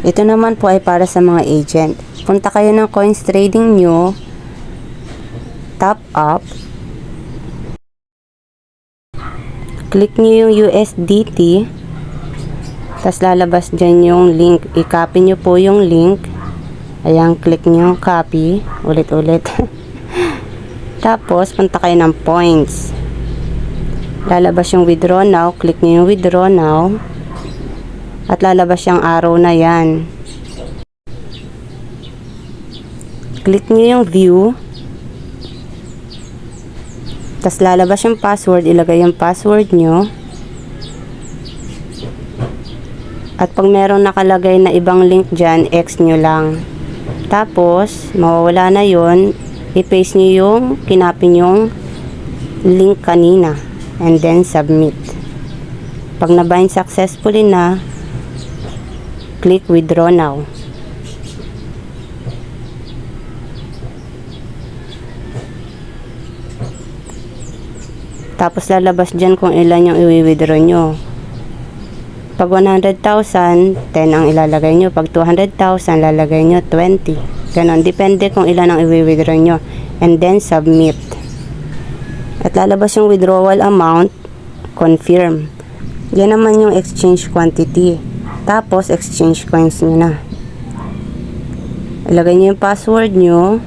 Ito naman po ay para sa mga agent. Punta kayo ng coins trading nyo, top up, click nyo yung USDT, tas lalabas dyan yung link. I-copy nyo po yung link. Ayan, click nyo yung copy, ulit-ulit. Tapos, punta kayo ng points. Lalabas yung withdraw now, click nyo yung withdraw now, at lalabas yung arrow na yan. Click nyo yung view, tas lalabas yung password, ilagay yung password nyo. At pag meron nakalagay na ibang link dyan, X nyo lang. Tapos, mawawala na yon, i-paste nyo yung kinapin yung link kanina. And then, submit. Pag na-bind successfully na, click withdraw now. Tapos, lalabas dyan kung ilan yung i-withdraw nyo. Pag 100,000, 10 ang ilalagay nyo. Pag 200,000, lalagay nyo 20. Ganon. Depende kung ilan ang i-withdraw nyo. And then, submit. At lalabas yung withdrawal amount, confirm. Yan naman yung exchange quantity. Tapos, exchange coins nyo na. Ilagay nyo yung password nyo.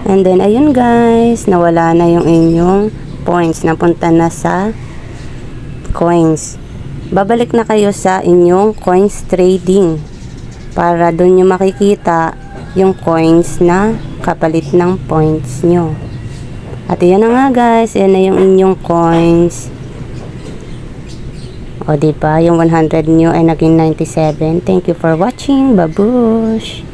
And then, ayun guys, nawala na yung inyong points. Napunta na sa coins. Babalik na kayo sa inyong coins trading para doon nyo makikita yung coins na kapalit ng points nyo. At yan na nga guys, yan na yung inyong coins. O diba, yung 100 nyo ay naging 97. Thank you for watching. Babush!